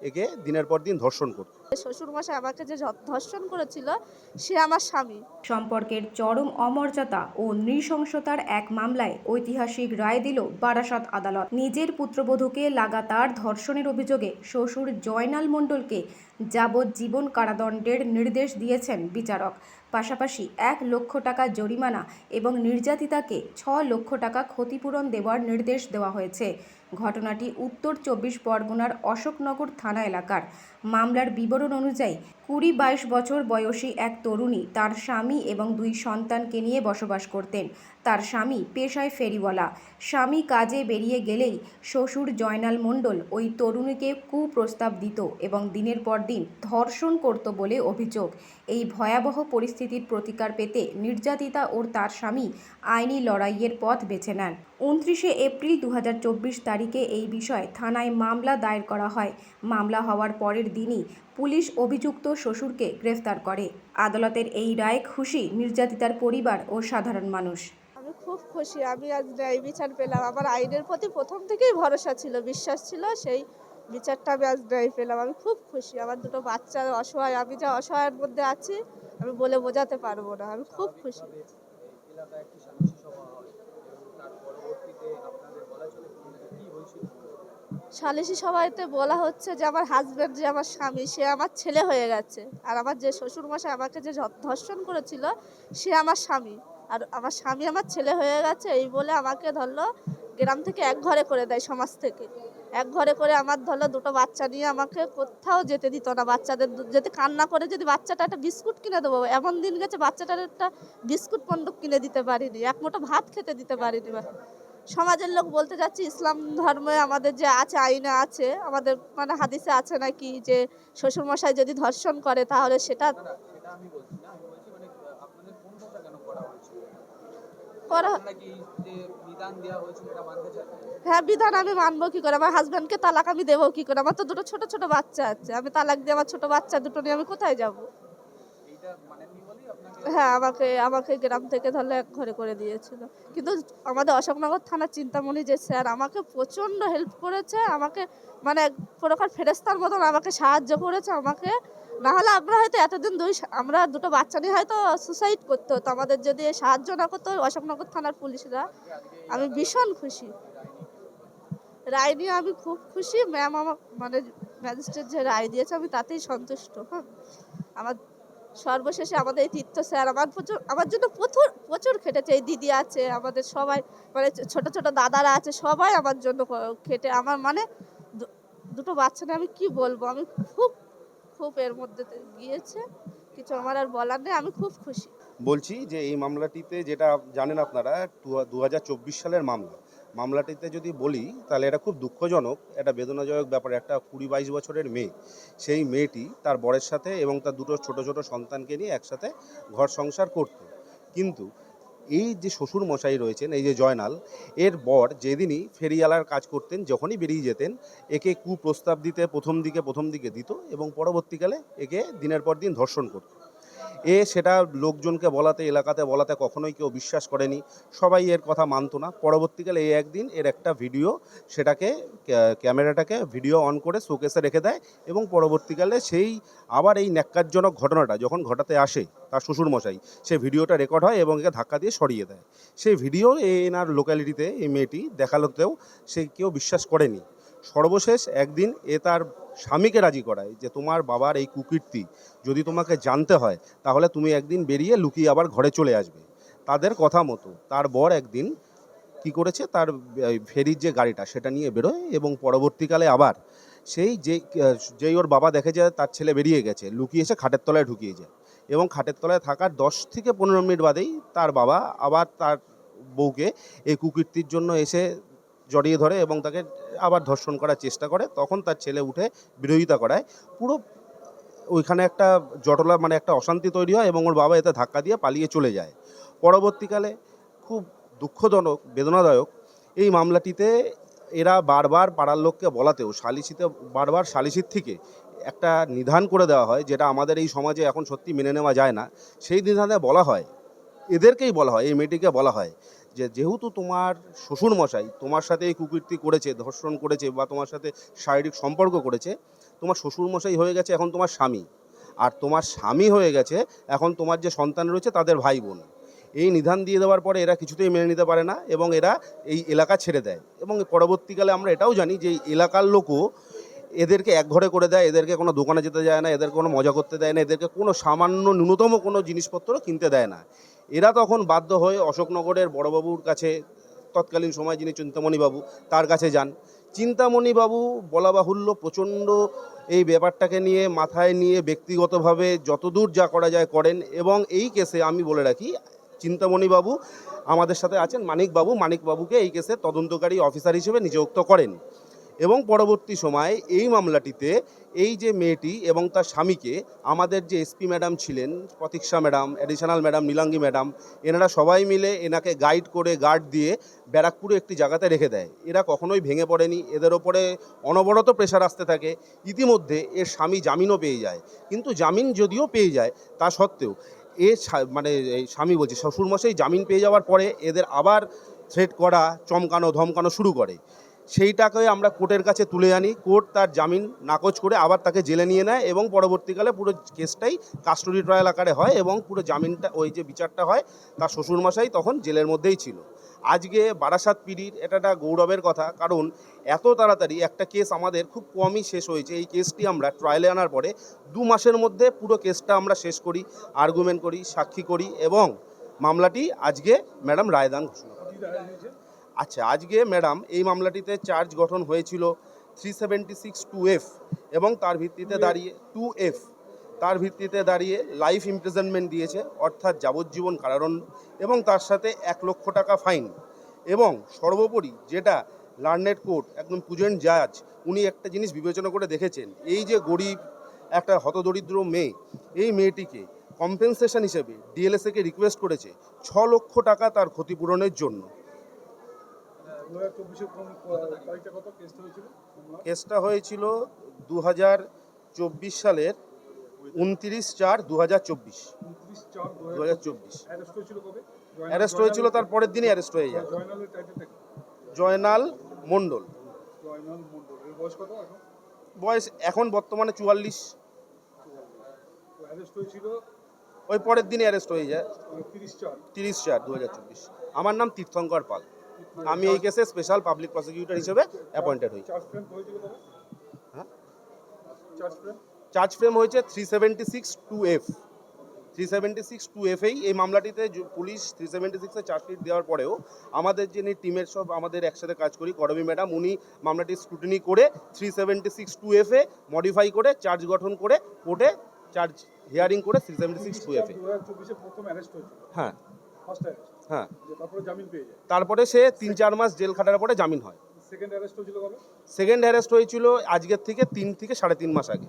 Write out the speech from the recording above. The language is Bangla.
একে দিনের পর দিন ধর্ষণ করত। শ্বশুরমশাই আমাকে যে ধর্ষণ করেছিল সে আমার স্বামী। সম্পর্কের চরম অমর্যাদা ও নৃশংসতার এক মামলায় ঐতিহাসিক রায় দিল বারাসত আদালত। নিজের পুত্রবধূকে লাগাতার ধর্ষণের অভিযোগে শ্বশুর জয়নাল মণ্ডলকে যাবজ্জীবন কারাদণ্ডের নির্দেশ দিয়েছেন বিচারক। পাশাপাশি 1 লক্ষ টাকা জরিমানা এবং নির্যাতিতাকে 6 লক্ষ টাকা ক্ষতিপূরণ দেওয়ার নির্দেশ দেওয়া হয়েছে। ঘটনাটি উত্তর 24 পরগনার অশোকনগর থানা এলাকার। মামলার বিবরণ অনুযায়ী 20-22 বছর বয়সী এক তরুণী তার স্বামী এবং 2 সন্তানকে নিয়ে বসবাস করতেন। তার স্বামী পেশায় ফেরিওয়ালা। স্বামী কাজে বেরিয়ে গেলেই শ্বশুর জয়নাল মণ্ডল ওই তরুণীকে কুপ্রস্তাব দিত এবং দিনের পর দিন ধর্ষণ করত বলে অভিযোগ। এই ভয়াবহ পরিস্থিতির প্রতিকার পেতে নির্যাতিতা ও তার স্বামী আইনি লড়াইয়ের পথ বেছে নেন। 29 এপ্রিল 2024 তারিখে এই বিষয়ে থানায় মামলা দায়ের করা হয়। মামলা হওয়ার পরের দিনই পুলিশ অভিযুক্ত শ্বশুরকে গ্রেফতার করে। আদালতের এই রায়ে খুশি নির্যাতিতার পরিবার ও সাধারণ মানুষ। আমি খুব খুশি, আমি আজ ন্যায় বিচার পেলাম। আমার আইনের প্রতি প্রথম থেকেই ভরসা ছিল, বিশ্বাস ছিল, সেই বিচারটা আমি আজ ন্যায় পেলাম। আমি খুব খুশি। আমার 2টো বাচ্চা অসহায়, আমি যা অসহায়ের মধ্যে আছি আমি বলে বোঝাতে পারবো না। আমি খুব খুশি। সালিশি সভাতে বলা হচ্ছে যে আমার হাজব্যান্ড, যে আমার স্বামী, সে আমার ছেলে হয়ে গেছে। আর আমার যে শ্বশুরমশাই আমাকে যে ধর্ষণ করেছিল সে আমার স্বামী। আর আমার স্বামী আমার ছেলে হয়ে গেছে, এই বলে আমাকে ধরলো গ্রাম থেকে এক ঘরে করে দেয়, সমাজ থেকে এক ঘরে করে আমার ধরলো 2টো বাচ্চা নিয়ে আমাকে কোথাও যেতে দিত না। বাচ্চাদের যদি কান্না করে যদি বাচ্চাটা একটা বিস্কুট কিনে দেবো, এমন দিন গেছে বাচ্চাটার একটা বিস্কুট পর্যন্ত কিনে দিতে পারিনি, এক মুঠো ভাত খেতে দিতে পারিনি। সমাজের লোক বলতে যাচ্ছে ইসলাম ধর্মে আমাদের যে আছে, আইনে আছে, আমাদের মানে হাদিসে আছে নাকি যে শ্বশুরমশাই যদি ধর্ষণ করে তাহলে সেটা করা। হ্যাঁ, বিধান আমি মানবো কি করে? আমার হাজব্যান্ডকে তালাক আমি দেবো কি করে? আমার তো 2টো ছোট ছোট বাচ্চা আছে, আমি তালাক দিয়ে আমার ছোট বাচ্চা 2টো নিয়ে আমি কোথায় যাব? হ্যাঁ, আমাকে আমাকে গ্রাম থেকে ধরলে এক ঘরে করে দিয়েছিল। কিন্তু আমাদের অশোকনগর থানার চিন্তামণি যে স্যার আমাকে প্রচণ্ড হেল্প করেছে, আমাকে মানে এক প্রকার ফেরেস্তার মতন আমাকে সাহায্য করেছে। আমাকে না হলে আমরা হয়তো এতদিন আমরা 2টো বাচ্চা নিয়ে হয়তো সুসাইড করতে হতো, আমাদের যদি সাহায্য না করতো অশোকনগর থানার পুলিশরা। আমি ভীষণ খুশি রায় নিয়ে, আমি খুব খুশি। ম্যাম আমার মানে ম্যাজিস্ট্রেট যে রায় দিয়েছে আমি তাতেই সন্তুষ্ট। হ্যাঁ, আমার সর্বশেষে আমাদের এই তীর্থ স্যার আমার জন্য প্রচুর প্রচুর খেটেছে। এই দিদি আছে, আমাদের সবাই মানে ছোট ছোট দাদারা আছে, সবাই আমার জন্য খেটে আমার মানে 2টো বাচ্চা নিয়ে আমি কি বলবো, আমি খুব খুব এর মধ্যে গিয়েছে, কিছু আমার আর বলার নেই। আমি খুব খুশি। বলছি যে এই মামলাটিতে যেটা জানেন আপনারা 2024 সালের মামলাটিতে যদি বলি তাহলে এটা খুব দুঃখজনক, একটা বেদনাদায়ক ব্যাপার। একটা 20-22 বছরের মেয়ে, সেই মেয়েটি তার বরের সাথে এবং তার 2টো ছোট ছোট সন্তানকে নিয়ে একসাথে ঘর সংসার করত। কিন্তু এই যে শ্বশুর মশাই রয়েছেন, এই যে জয়নাল, এর বর যেদিনই ফেরিওয়ালার কাজ করতেন, যখনই বেরিয়ে যেতেন একে কুপ্রস্তাব দিতে প্রথম দিকে দিত এবং পরবর্তীকালে একে দিনের পর দিন ধর্ষণ করত। সেটা লোকজনকে বলাতে, এলাকাতে বলাতে কখনোই কেউ বিশ্বাস করেনি, সবাই এর কথা মানতো না। পরবর্তীকালে একদিন এর একটা ভিডিও, সেটাকে ক্যামেরাটাকে ভিডিও অন করে শোকেসে রেখে দেয় এবং পরবর্তীকালে সেই আবার এই ন্যাক্কারজনক ঘটনাটা যখন ঘটাতে আসে তার শ্বশুরমশাই, সেই ভিডিওটা রেকর্ড হয় এবং একে ধাক্কা দিয়ে সরিয়ে দেয়। সেই ভিডিও এনার লোক্যালিটিতে এই মেয়েটি দেখালোতেও সে কেউ বিশ্বাস করেনি। সর্বশেষ একদিন তার স্বামীকে রাজি করায় যে তোমার বাবার এই কুকীর্তি যদি তোমাকে জানতে হয় তাহলে তুমি একদিন বেরিয়ে লুকিয়ে আবার ঘরে চলে আসবে। তাদের কথা মতো তার বর একদিন কি করেছে, তার ফেরির যে গাড়িটা সেটা নিয়ে বেরোয় এবং পরবর্তীকালে আবার যেই ওর বাবা দেখে যায় তার ছেলে বেরিয়ে গেছে, লুকিয়ে এসে খাটের তলায় ঢুকিয়ে যায় এবং খাটের তলায় থাকার 10 থেকে 15 মিনিট বাদেই তার বাবা আবার তার বউকে এই কুকীর্তির জন্য এসে জড়িয়ে ধরে এবং তাকে আবার ধর্ষণ করার চেষ্টা করে। তখন তার ছেলে উঠে বিরোধিতা করায়, পুরো ওইখানে একটা জটলা মানে একটা অশান্তি তৈরি হয় এবং ওর বাবা এতে ধাক্কা দিয়ে পালিয়ে চলে যায়। পরবর্তীকালে খুব দুঃখজনক, বেদনাদায়ক এই মামলাটিতে এরা বারবার পাড়ার লোককে বলাতেও বারবার সালিসির থেকে একটা নিধান করে দেওয়া হয়, যেটা আমাদের এই সমাজে এখন সত্যি মেনে নেওয়া যায় না। সেই নিধানে বলা হয়, এদেরকেই বলা হয়, এই মেয়েটিকে বলা হয় যে যেহেতু তোমার শ্বশুরমশাই তোমার সাথে এই কুকীর্তি করেছে, ধর্ষণ করেছে বা তোমার সাথে শারীরিক সম্পর্ক করেছে, তোমার শ্বশুরমশাই হয়ে গেছে এখন তোমার স্বামী, আর তোমার স্বামী হয়ে গেছে এখন তোমার যে সন্তান রয়েছে তাদের ভাই বোন। এই নিধান দিয়ে দেওয়ার পরে এরা কিছুতেই মেনে নিতে পারে না এবং এরা এই এলাকা ছেড়ে দেয়। এবং পরবর্তীকালে আমরা এটাও জানি যে এই এলাকার লোকও এদেরকে একঘরে করে দেয়, এদেরকে কোনো দোকানে যেতে দেয় না, এদেরকে কোনো মজা করতে দেয় না, এদেরকে কোনো সামান্য ন্যূনতম কোনো জিনিসপত্র কিনতে দেয় না। এরা তখন বাধ্য হয়ে অশোকনগরের বড়বাবুর কাছে, তৎকালীন সময় যিনি চিন্তামণিবাবু, তার কাছে যান। চিন্তামণিবাবু বলা বাহুল্য প্রচণ্ড এই ব্যাপারটাকে নিয়ে মাথায় নিয়ে ব্যক্তিগতভাবে যতদূর যা করা যায় করেন। এবং এই কেসে আমি বলে রাখি, চিন্তামণিবাবু আমাদের সাথে আছেন মানিকবাবুকে এই কেসে তদন্তকারী অফিসার হিসেবে নিযুক্ত করেন। এবং পরবর্তী সময়ে এই মামলাটিতে এই যে মেয়েটি এবং তার স্বামীকে আমাদের যে এসপি ম্যাডাম ছিলেন, প্রতীক্ষা ম্যাডাম, অ্যাডিশনাল ম্যাডাম নীলাঙ্গী ম্যাডাম, এনারা সবাই মিলে এনাকে গাইড করে গার্ড দিয়ে ব্যারাকপুরে একটি জায়গাতে রেখে দেয়। এরা কখনোই ভেঙে পড়েনি, এদের ওপরে অনবরত প্রেশার আসতে থাকে। ইতিমধ্যে এর স্বামী জামিনও পেয়ে যায়, কিন্তু জামিন যদিও পেয়ে যায় তা সত্ত্বেও মানে এই স্বামী বলছে শ্বশুরমশাই জামিন পেয়ে যাওয়ার পরে এদের আবার থ্রেট করা, চমকানো ধমকানো শুরু করে। সেইটাকে আমরা কোর্টের কাছে তুলে আনি, কোর্ট তার জামিন নাকচ করে আবার তাকে জেলে নিয়ে নেয় এবং পরবর্তীকালে পুরো কেসটাই কাস্টডি ট্রায়াল আকারে হয় এবং পুরো জামিনটা, ওই যে বিচারটা হয়, তার শ্বশুরমশাই তখন জেলের মধ্যেই ছিল। আজকে বারাসাত পিড়ির এটা একটা গৌরবের কথা, কারণ এত তাড়াতাড়ি একটা কেস আমাদের খুব কমই শেষ হয়েছে। এই কেসটি আমরা ট্রায়ালে আনার পরে 2 মাসের মধ্যে পুরো কেসটা আমরা শেষ করি, আর্গুমেন্ট করি, সাক্ষী করি এবং মামলাটি আজকে ম্যাডাম রায়দান ঘোষণা করেন। আচ্ছা, আজকে ম্যাডাম এই মামলাটিতে চার্জ গঠন হয়েছিল 376(2)F এবং তার ভিত্তিতে দাঁড়িয়ে 2F, তার ভিত্তিতে দাঁড়িয়ে লাইফ ইমপ্রিজনমেন্ট দিয়েছে, অর্থাৎ যাবজ্জীবন কারাদণ্ড এবং তার সাথে 1 লক্ষ টাকা ফাইন। এবং সর্বোপরি যেটা লার্নেড কোর্ট, একদম পুজেন্ট জাজ, উনি একটা জিনিস বিবেচনা করে দেখেছেন, এই যে গরিব একটা হতদরিদ্র মেয়ে, এই মেয়েটিকে কম্পেনসেশন হিসেবে ডিএলএসএকে রিকোয়েস্ট করেছে 6 লক্ষ টাকা তার ক্ষতিপূরণের জন্য। কেসটা হয়েছিল 2024 সালের 29/4/2024। অ্যারেস্ট হয়েছিল তার পরের দিনই অ্যারেস্ট হয়ে যায়। জয়নাল মণ্ডল। বয়স এখন বর্তমানে 44। ওই পরের দিনই অ্যারেস্ট হয়ে যায় 30/4/2024। আমার নাম তীর্থঙ্কর পাল, আমি এই কেসে স্পেশাল পাবলিক প্রসিকিউটর হিসেবে অ্যাপয়েন্টেড হই। হ্যাঁ, চার্জ ফ্রেম হয়েছে 376(2)F। 376(2)F এই মামলাটিতে পুলিশ 376-এ চার্জশিট দেওয়ার পরেও আমাদের যিনি টিমের সব আমাদের একসাথে কাজ করি, করবী ম্যাডাম, উনি মামলাটি স্ক্রুটিনি করে 376(2)F মডিফাই করে চার্জ গঠন করে কোর্টে চার্জ হিয়ারিং করে 376(2)F। হ্যাঁ হ্যাঁ, তারপরে সে 3-4 মাস জেল খাটার পরে জামিন হয়। সেকেন্ড অ্যারেস্ট হয়েছিল আজকের থেকে 3 থেকে 3.5 মাস আগে।